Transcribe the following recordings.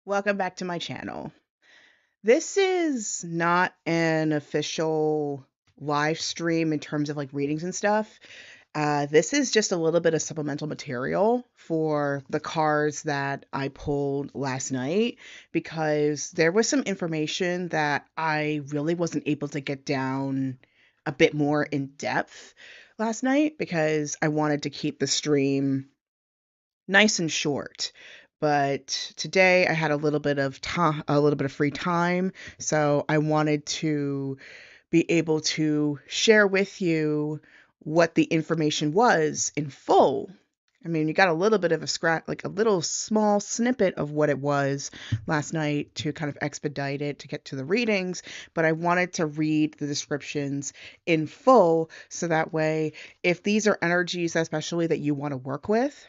Welcome back to my channel. This is not an official live stream in terms of like readings and stuff. This is just a little bit of supplemental material for the cards that I pulled last night because there was some information that I really wasn't able to get down a bit more in depth last night because I wanted to keep the stream nice and short. But today I had a little bit of time, a little bit of free time, so I wanted to be able to share with you what the information was in full. I mean, you got a little bit of a scratch, like a little small snippet of what it was last night to kind of expedite it to get to the readings, but I wanted to read the descriptions in full so that way, if these are energies, especially that you want to work with,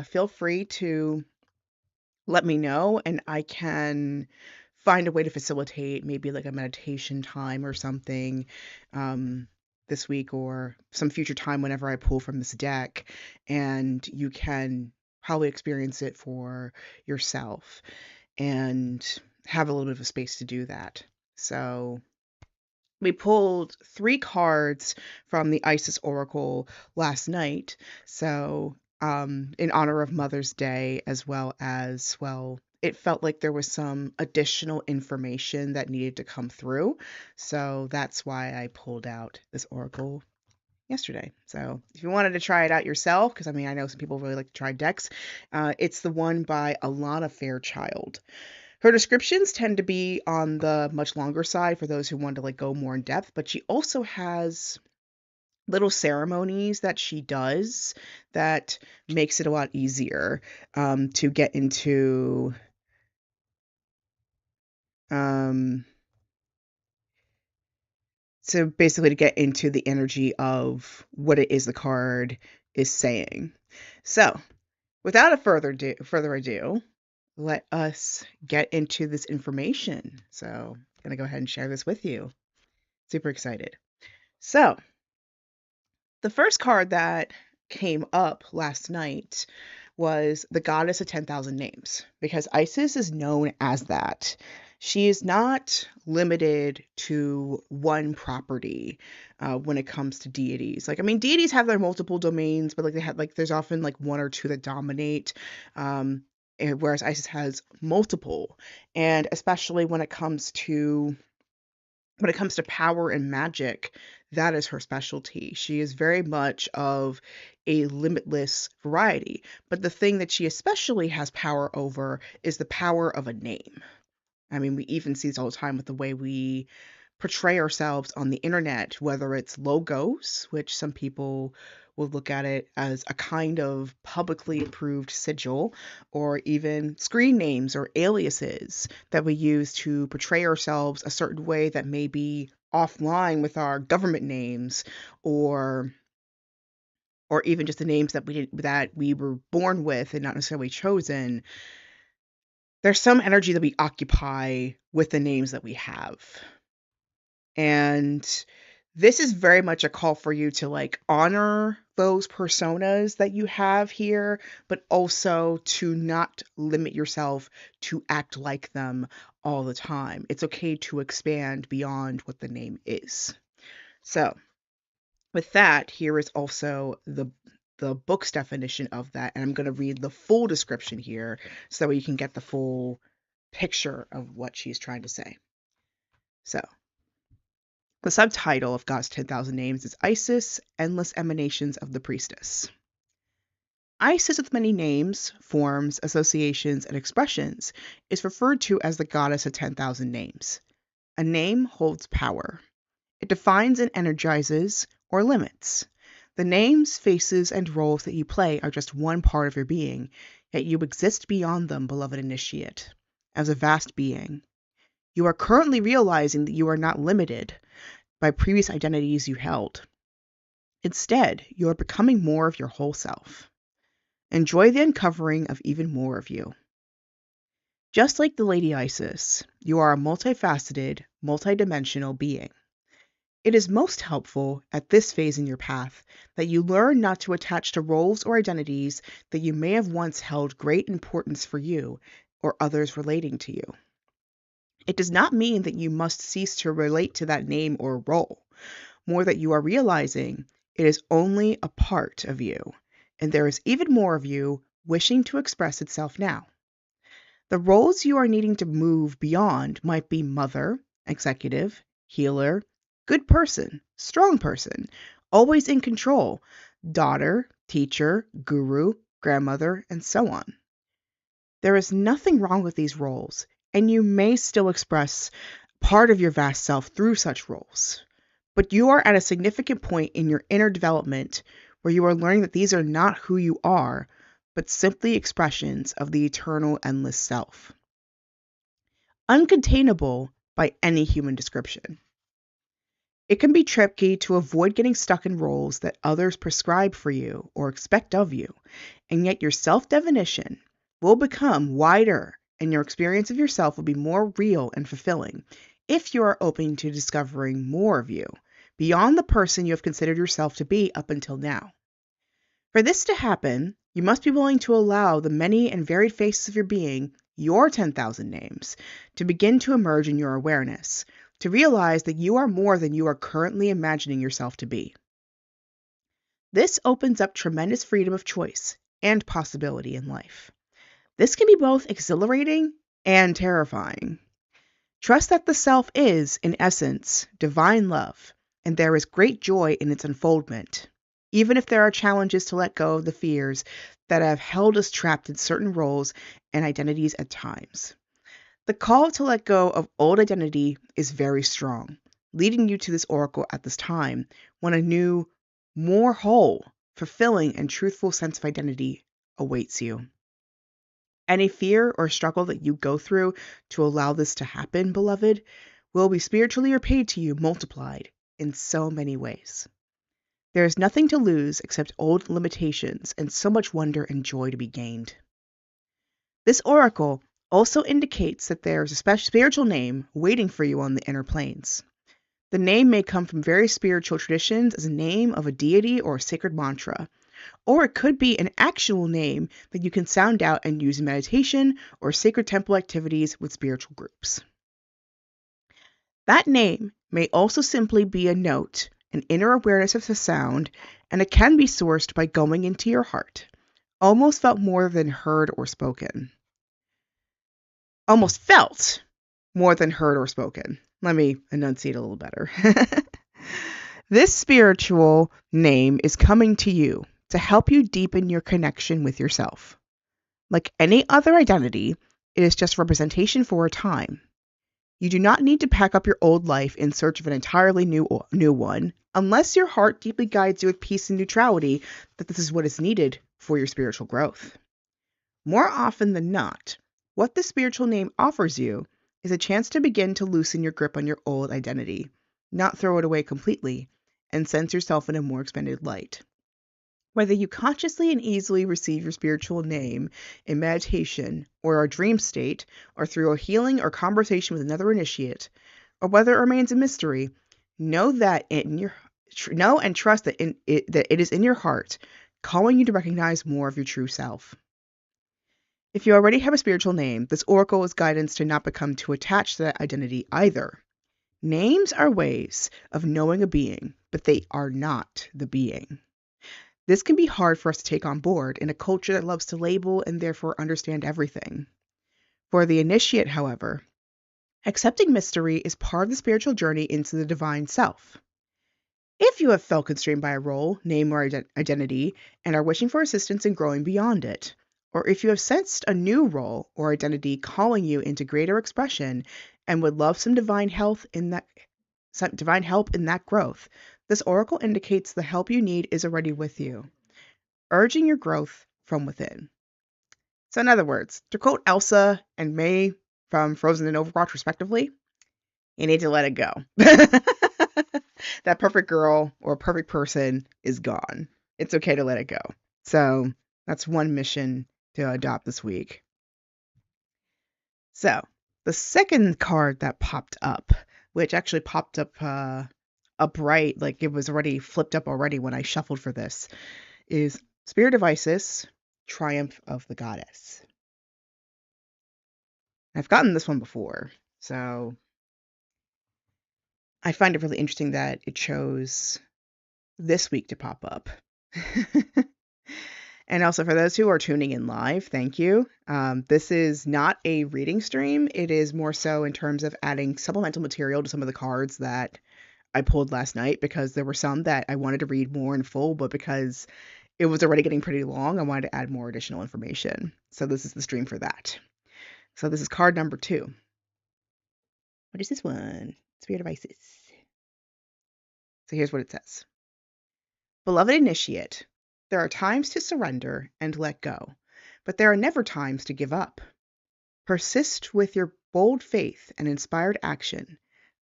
feel free to let me know and I can find a way to facilitate maybe like a meditation time or something um, this week or some future time whenever I pull from this deck, and you can probably experience it for yourself and have a little bit of a space to do that. So we pulled three cards from the Isis Oracle last night. So, in honor of Mother's Day, as well, it felt like there was some additional information that needed to come through. So that's why I pulled out this Oracle yesterday. So if you wanted to try it out yourself, because I mean, I know some people really like to try decks, it's the one by Alana Fairchild. Her descriptions tend to be on the much longer side for those who want to like go more in depth, but she also has little ceremonies that she does that makes it a lot easier to get into um, so basically to get into the energy of what it is the card is saying. So without a further ado, let us get into this information. So I'm gonna go ahead and share this with you. Super excited. So, the first card that came up last night was the Goddess of 10,000 Names, because Isis is known as that. She is not limited to one property when it comes to deities. Like, I mean, deities have their multiple domains, but like they have like there's often like one or two that dominate. Whereas Isis has multiple, and especially when it comes to power and magic, that is her specialty. She is very much of a limitless variety. But the thing that she especially has power over is the power of a name. I mean, we even see this all the time with the way we portray ourselves on the internet, whether it's logos, which some people will look at it as a kind of publicly approved sigil, or even screen names or aliases that we use to portray ourselves a certain way that may be offline with our government names, or even just the names that we were born with and not necessarily chosen. There's some energy that we occupy with the names that we have. And this is very much a call for you to like honor those personas that you have here, but also to not limit yourself to act like them all the time. It's okay to expand beyond what the name is. So, with that, here is also the book's definition of that, and I'm going to read the full description here so that you can get the full picture of what she's trying to say. So, the subtitle of God's 10,000 Names is Isis, Endless Emanations of the Priestess. Isis, with many names, forms, associations, and expressions, is referred to as the goddess of 10,000 names. A name holds power. It defines and energizes or limits. The names, faces, and roles that you play are just one part of your being, yet you exist beyond them, beloved initiate, as a vast being. You are currently realizing that you are not limited by previous identities you held. Instead, you are becoming more of your whole self. Enjoy the uncovering of even more of you. Just like the Lady Isis, you are a multifaceted, multidimensional being. It is most helpful at this phase in your path that you learn not to attach to roles or identities that you may have once held great importance for you or others relating to you. It does not mean that you must cease to relate to that name or role, more that you are realizing it is only a part of you, and there is even more of you wishing to express itself now. The roles you are needing to move beyond might be mother, executive, healer, good person, strong person, always in control, daughter, teacher, guru, grandmother, and so on. There is nothing wrong with these roles, and you may still express part of your vast self through such roles. But you are at a significant point in your inner development where you are learning that these are not who you are, but simply expressions of the eternal, endless self, uncontainable by any human description. It can be tricky to avoid getting stuck in roles that others prescribe for you or expect of you, and yet your self definition will become wider and your experience of yourself will be more real and fulfilling if you are open to discovering more of you beyond the person you have considered yourself to be up until now. For this to happen, you must be willing to allow the many and varied faces of your being, your 10,000 names, to begin to emerge in your awareness, to realize that you are more than you are currently imagining yourself to be. This opens up tremendous freedom of choice and possibility in life. This can be both exhilarating and terrifying. Trust that the self is, in essence, divine love, and there is great joy in its unfoldment, even if there are challenges to let go of the fears that have held us trapped in certain roles and identities at times. The call to let go of old identity is very strong, leading you to this oracle at this time when a new, more whole, fulfilling, and truthful sense of identity awaits you. Any fear or struggle that you go through to allow this to happen, beloved, will be spiritually repaid to you multiplied in so many ways. There is nothing to lose except old limitations and so much wonder and joy to be gained. This oracle also indicates that there is a special spiritual name waiting for you on the inner planes. The name may come from very spiritual traditions as a name of a deity or a sacred mantra, or it could be an actual name that you can sound out and use in meditation or sacred temple activities with spiritual groups. That name may also simply be a note, an inner awareness of the sound, and it can be sourced by going into your heart. Almost felt more than heard or spoken. Almost felt more than heard or spoken. Let me enunciate a little better. This spiritual name is coming to you to help you deepen your connection with yourself. Like any other identity, it is just representation for a time. You do not need to pack up your old life in search of an entirely new one, unless your heart deeply guides you with peace and neutrality that this is what is needed for your spiritual growth. More often than not, what the spiritual name offers you is a chance to begin to loosen your grip on your old identity, not throw it away completely, and sense yourself in a more expanded light. Whether you consciously and easily receive your spiritual name in meditation or a dream state, or through a healing or conversation with another initiate, or whether it remains a mystery, know and trust that it is in your heart, calling you to recognize more of your true self. If you already have a spiritual name, this oracle is guidance to not become too attached to that identity either. Names are ways of knowing a being, but they are not the being. This can be hard for us to take on board in a culture that loves to label and therefore understand everything. For the initiate, however, accepting mystery is part of the spiritual journey into the divine self. If you have felt constrained by a role, name, or identity and are wishing for assistance in growing beyond it, or if you have sensed a new role or identity calling you into greater expression and would love some divine help in that growth, this oracle indicates the help you need is already with you, urging your growth from within. So in other words, to quote Elsa and May from Frozen and Overwatch respectively, you need to let it go. That perfect girl or perfect person is gone. It's okay to let it go. So that's one mission to adopt this week. So the second card that popped up, which actually popped up upright, like it was already flipped up already when I shuffled for this, is Spirit of Isis, Triumph of the Goddess. I've gotten this one before, so I find it really interesting that it chose this week to pop up. And also, for those who are tuning in live, thank you. This is not a reading stream. It is more so in terms of adding supplemental material to some of the cards that I pulled last night, because there were some that I wanted to read more in full, but because it was already getting pretty long, I wanted to add more additional information. So this is the stream for that. So this is card number 2. What is this one? Spirit of Isis. So here's what it says. Beloved Initiate, there are times to surrender and let go, but there are never times to give up. Persist with your bold faith and inspired action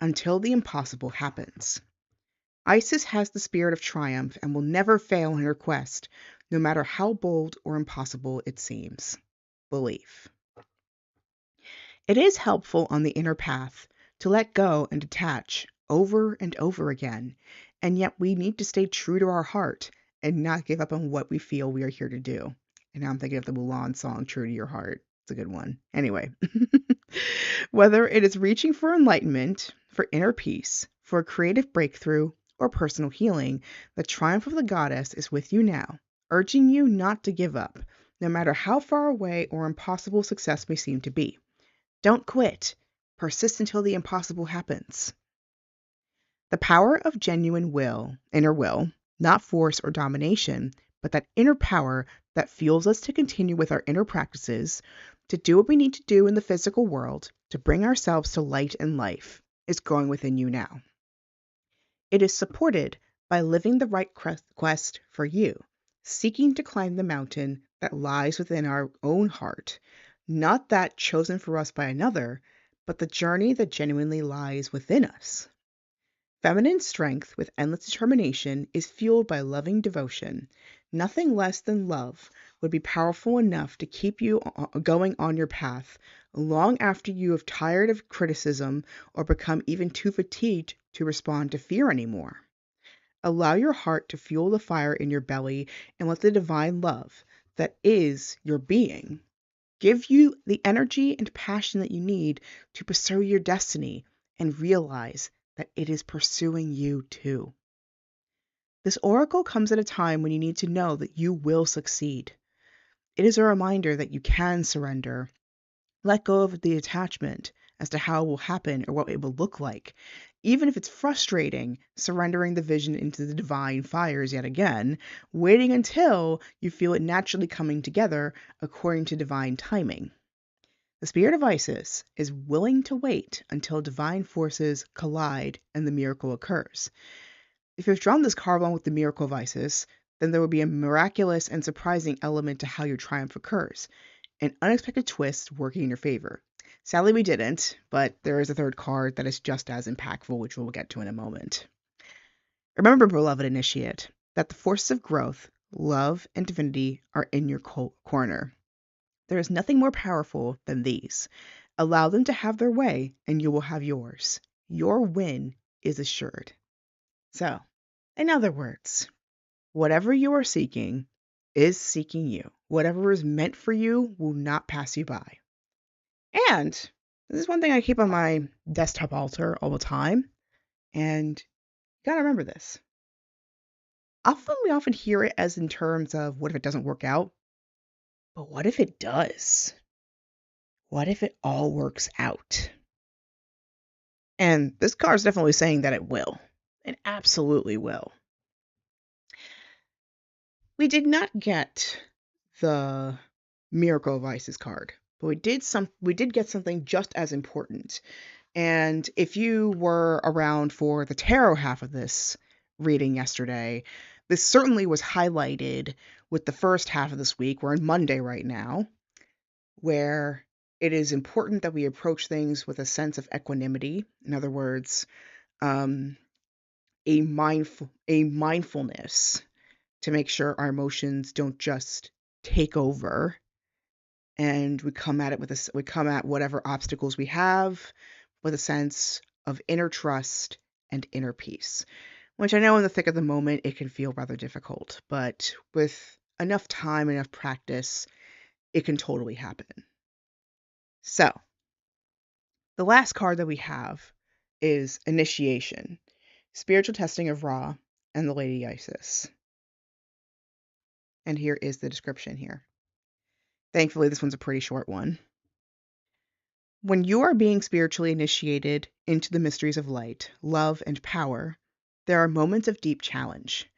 until the impossible happens. Isis has the spirit of triumph and will never fail in her quest, no matter how bold or impossible it seems. Belief. It is helpful on the inner path to let go and detach over and over again, and yet we need to stay true to our heart and not give up on what we feel we are here to do. And now I'm thinking of the Mulan song, True to Your Heart. It's a good one. Anyway, whether it is reaching for enlightenment, for inner peace, for a creative breakthrough, or personal healing, the triumph of the goddess is with you now, urging you not to give up, no matter how far away or impossible success may seem to be. Don't quit. Persist until the impossible happens. The power of genuine will, inner will, not force or domination, but that inner power that fuels us to continue with our inner practices, to do what we need to do in the physical world, to bring ourselves to light and life, is growing within you now. It is supported by living the right quest for you, seeking to climb the mountain that lies within our own heart, not that chosen for us by another, but the journey that genuinely lies within us. Feminine strength with endless determination is fueled by loving devotion. Nothing less than love would be powerful enough to keep you going on your path long after you have tired of criticism or become even too fatigued to respond to fear anymore. Allow your heart to fuel the fire in your belly and let the divine love that is your being give you the energy and passion that you need to pursue your destiny and realize that it is pursuing you too. This oracle comes at a time when you need to know that you will succeed. It is a reminder that you can surrender, let go of the attachment as to how it will happen or what it will look like. Even if it's frustrating, surrendering the vision into the divine fires yet again, waiting until you feel it naturally coming together according to divine timing. The spirit of Isis is willing to wait until divine forces collide and the miracle occurs. If you've drawn this card along with the miracle of Isis, then there will be a miraculous and surprising element to how your triumph occurs, an unexpected twist working in your favor. Sadly, we didn't, but there is a third card that is just as impactful, which we'll get to in a moment. Remember, beloved initiate, that the forces of growth, love, and divinity are in your corner. There is nothing more powerful than these. Allow them to have their way, and you will have yours. Your win is assured. So, in other words, whatever you are seeking is seeking you. Whatever is meant for you will not pass you by. And this is one thing I keep on my desktop altar all the time. And you gotta remember this. We often hear it as in terms of what if it doesn't work out? But what if it does? What if it all works out? And this card is definitely saying that it will. It absolutely will. We did not get the Miracle of Isis card, but we did get something just as important. And if you were around for the tarot half of this reading yesterday, this certainly was highlighted with the first half of this week. We're on Monday right now, where it is important that we approach things with a sense of equanimity. In other words, a mindfulness to make sure our emotions don't just take over, and we come at whatever obstacles we have with a sense of inner trust and inner peace, which I know in the thick of the moment it can feel rather difficult, but with enough time, enough practice, it can totally happen. So, The last card that we have is Initiation, Spiritual Testing of Ra, and the Lady Isis. And here is the description here. Thankfully, this one's a pretty short one. When you are being spiritually initiated into the mysteries of light, love, and power, there are moments of deep challenge.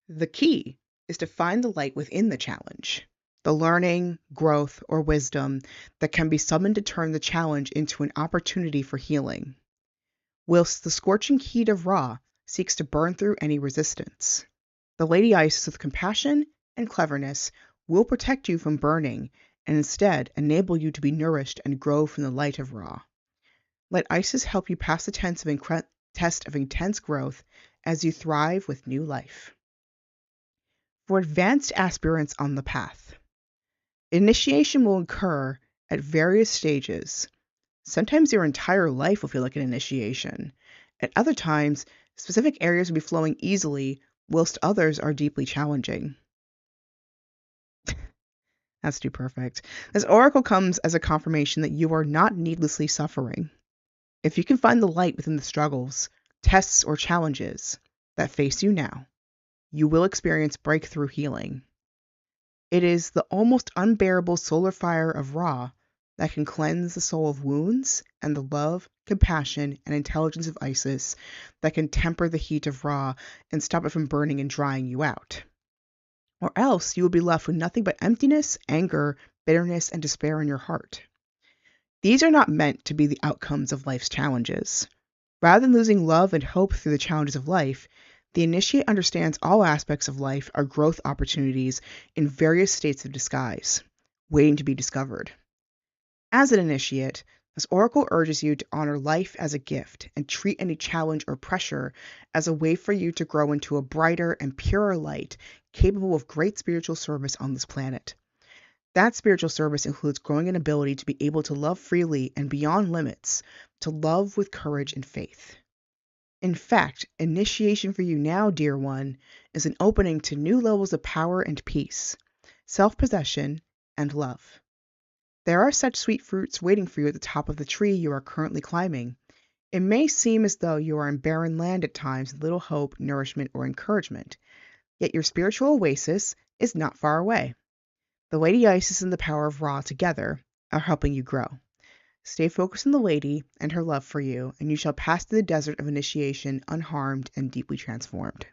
The key is to find the light within the challenge, the learning, growth, or wisdom that can be summoned to turn the challenge into an opportunity for healing, whilst the scorching heat of Ra seeks to burn through any resistance. The Lady Isis, with compassion and cleverness, will protect you from burning and instead enable you to be nourished and grow from the light of Ra. Let Isis help you pass the test of intense growth as you thrive with new life. For advanced aspirants on the path, initiation will occur at various stages. Sometimes your entire life will feel like an initiation. At other times, specific areas will be flowing easily, whilst others are deeply challenging. That's too perfect. This oracle comes as a confirmation that you are not needlessly suffering. If you can find the light within the struggles, tests, or challenges that face you now, you will experience breakthrough healing. It is the almost unbearable solar fire of Ra that can cleanse the soul of wounds, and the love, compassion, and intelligence of Isis that can temper the heat of Ra and stop it from burning and drying you out. Or else you will be left with nothing but emptiness, anger, bitterness, and despair in your heart. These are not meant to be the outcomes of life's challenges. Rather than losing love and hope through the challenges of life, the initiate understands all aspects of life are growth opportunities in various states of disguise, waiting to be discovered. As an initiate, this oracle urges you to honor life as a gift and treat any challenge or pressure as a way for you to grow into a brighter and purer light capable of great spiritual service on this planet. That spiritual service includes growing an ability to be able to love freely and beyond limits, to love with courage and faith. In fact, initiation for you now, dear one, is an opening to new levels of power and peace, self-possession, and love. There are such sweet fruits waiting for you at the top of the tree you are currently climbing. It may seem as though you are in barren land at times with little hope, nourishment, or encouragement, yet your spiritual oasis is not far away. The Lady Isis and the power of Ra together are helping you grow. Stay focused on the Lady and her love for you, and you shall pass through the desert of initiation unharmed and deeply transformed.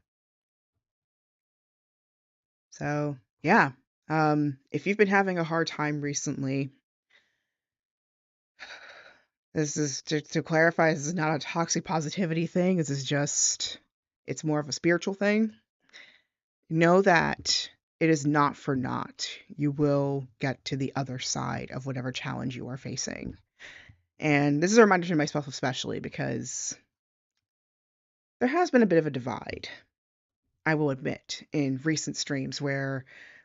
So, yeah. If you've been having a hard time recently, this is to clarify, this is not a toxic positivity thing. This is just, it's more of a spiritual thing. Know that it is not for naught. You will get to the other side of whatever challenge you are facing. And this is a reminder to myself especially because there has been a bit of a divide, I will admit, in recent streams where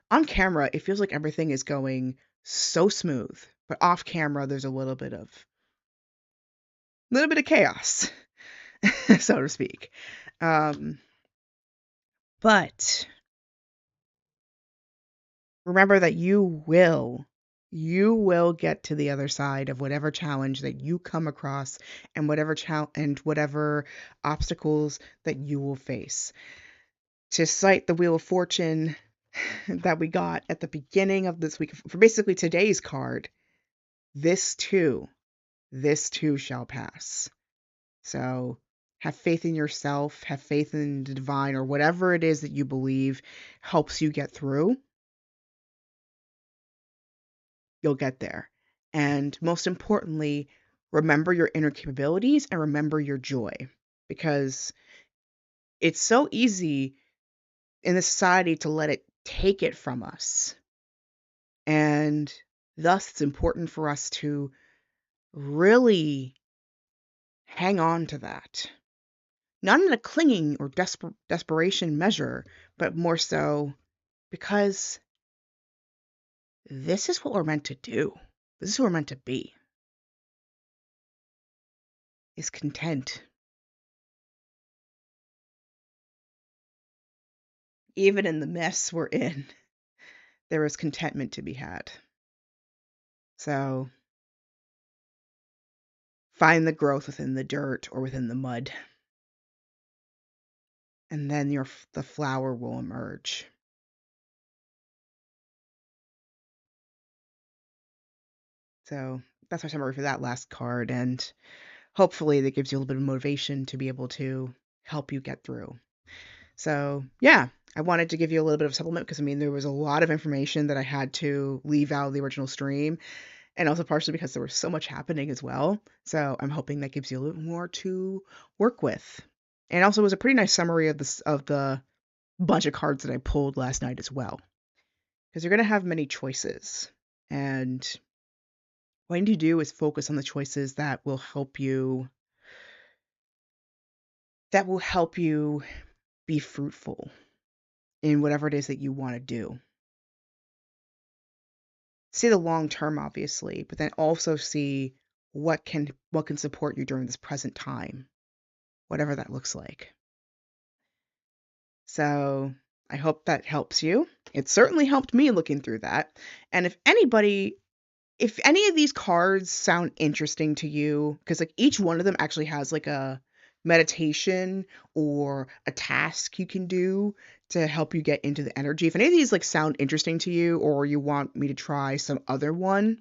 on camera it feels like everything is going so smooth, but off camera there's a little bit of chaos, so to speak. But remember that you will get to the other side of whatever challenge that you come across and whatever obstacles that you will face. To cite the Wheel of Fortune that we got at the beginning of this week, for basically today's card, this too shall pass. So have faith in yourself, have faith in the divine, or whatever it is that you believe helps you get through. You'll get there. And most importantly, remember your inner capabilities and remember your joy, because it's so easy in this society to let it take it from us. And thus, it's important for us to really hang on to that. Not in a clinging or desperation measure, but more so because this is what we're meant to do. This is who we're meant to be. Is content. Even in the mess we're in, there is contentment to be had. So find the growth within the dirt or within the mud, and then the flower will emerge. So that's my summary for that last card, and hopefully that gives you a little bit of motivation to be able to help you get through. So yeah, I wanted to give you a little bit of supplement because I mean there was a lot of information that I had to leave out of the original stream, and also partially because there was so much happening as well. So I'm hoping that gives you a little more to work with. And also it was a pretty nice summary of the bunch of cards that I pulled last night as well. Because you're gonna have many choices. And what you need to do is focus on the choices that will help you be fruitful in whatever it is that you want to do. See the long term obviously, but then also see what can support you during this present time, whatever that looks like. So I hope that helps you. It certainly helped me looking through that. And if any of these cards sound interesting to you, because like each one of them actually has like a meditation or a task you can do to help you get into the energy. If any of these like sound interesting to you or you want me to try some other one,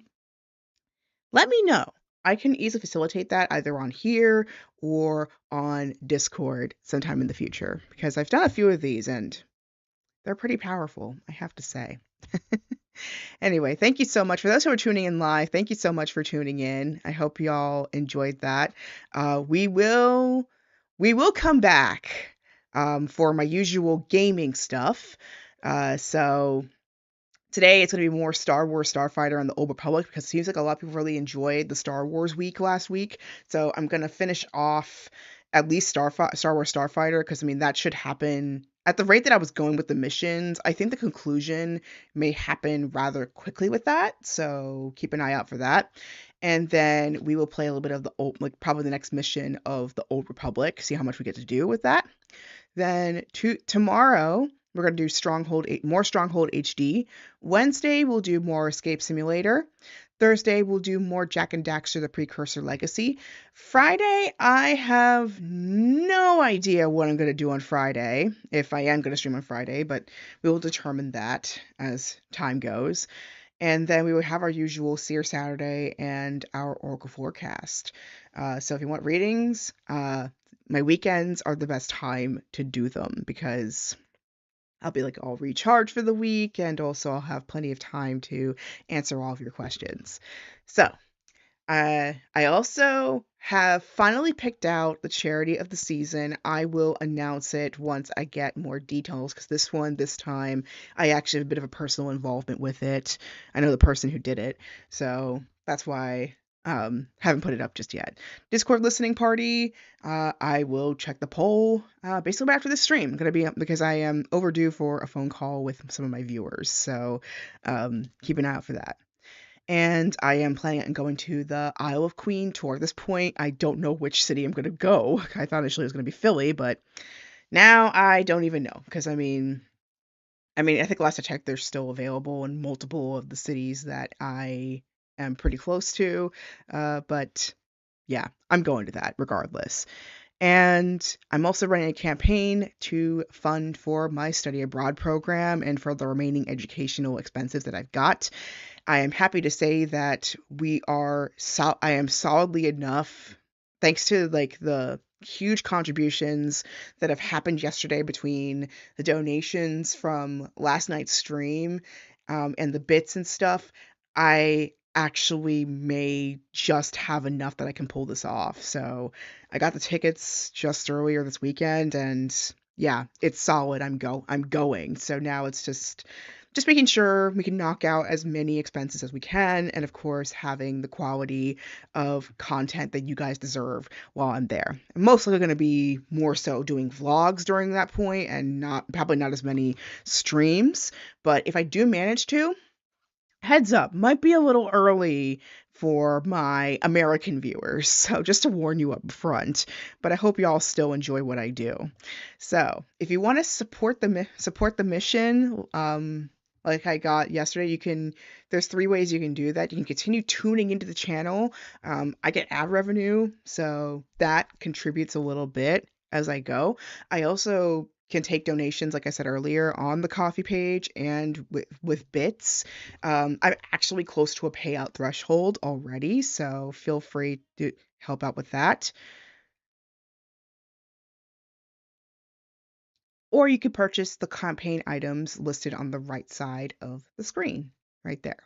let me know. I can easily facilitate that either on here or on Discord sometime in the future because I've done a few of these and they're pretty powerful, I have to say. Anyway, thank you so much. For those who are tuning in live, thank you so much for tuning in. I hope y'all enjoyed that. We will come back for my usual gaming stuff. So today it's going to be more Star Wars Starfighter and the Old Republic because it seems like a lot of people really enjoyed the Star Wars week last week. So I'm going to finish off at least Star Wars Starfighter because I mean that should happen at the rate that I was going with the missions. I think the conclusion may happen rather quickly with that. So keep an eye out for that. And then we will play a little bit of the old, like probably the next mission of the Old Republic, see how much we get to do with that. Then tomorrow, we're going to do more Stronghold HD. Wednesday, we'll do more Escape Simulator. Thursday, we'll do more Jack and Daxter, the Precursor Legacy. Friday, I have no idea what I'm going to do on Friday, if I am going to stream on Friday, but we will determine that as time goes. And then we would have our usual Seer Saturday and our Oracle forecast. So if you want readings, my weekends are the best time to do them because I'll be like all recharged for the week and also I'll have plenty of time to answer all of your questions. So I also have finally picked out the charity of the season. I will announce it once I get more details because this time, I actually have a bit of a personal involvement with it. I know the person who did it, so that's why haven't put it up just yet. Discord listening party. I will check the poll basically after this stream. I'm gonna be up because I am overdue for a phone call with some of my viewers, so keep an eye out for that. And I am planning on going to the Isle of Queen tour. At this point, I don't know which city I'm going to go. I thought initially it was going to be Philly, but now I don't even know. Because, I think last I checked, they're still available in multiple of the cities that I am pretty close to. But yeah, I'm going to that regardless. And I'm also running a campaign to fund for my study abroad program and for the remaining educational expenses that I've got. I am happy to say that I am solidly enough, thanks to like the huge contributions that have happened yesterday between the donations from last night's stream, and the bits and stuff. I actually may just have enough that I can pull this off. So I got the tickets just earlier this weekend and yeah, it's solid. I'm going. So now it's just making sure we can knock out as many expenses as we can, and of course, having the quality of content that you guys deserve while I'm there. I'm mostly going to be more so doing vlogs during that point and probably not as many streams, but if I do manage to, heads up, might be a little early for my American viewers, so just to warn you up front, but I hope y'all still enjoy what I do. So, if you want to support the mission, like I got yesterday. There's three ways you can do that. You can continue tuning into the channel. I get ad revenue, so that contributes a little bit as I go. I also can take donations, like I said earlier, on the coffee page and with bits. I'm actually close to a payout threshold already, so feel free to help out with that. Or you could purchase the campaign items listed on the right side of the screen, right there.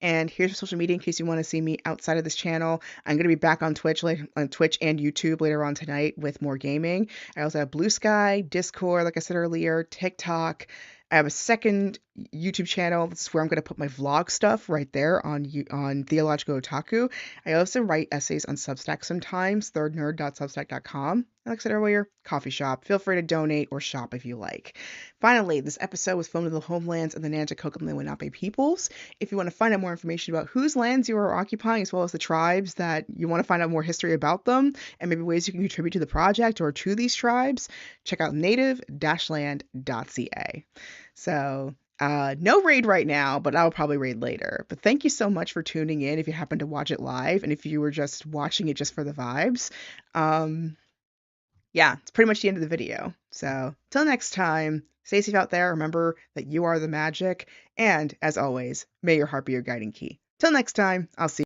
And here's your social media in case you want to see me outside of this channel. I'm going to be back on Twitch, on Twitch and YouTube later on tonight with more gaming. I also have Blue Sky, Discord, like I said earlier, TikTok. I have a second YouTube channel. This is where I'm going to put my vlog stuff right there on Theological Otaku. I also write essays on Substack sometimes, thirdnerd.substack.com. Like I said earlier, coffee shop. Feel free to donate or shop if you like. Finally, this episode was filmed in the homelands of the Nanticoke and the Lenape peoples. If you want to find out more information about whose lands you are occupying, as well as the tribes that you want to find out more history about them, and maybe ways you can contribute to the project or to these tribes, check out native-land.ca. So, no raid right now, but I'll probably raid later. But thank you so much for tuning in if you happen to watch it live, and if you were just watching it just for the vibes. Yeah, it's pretty much the end of the video. So, till next time, stay safe out there. Remember that you are the magic. And as always, may your heart be your guiding key. Till next time, I'll see you.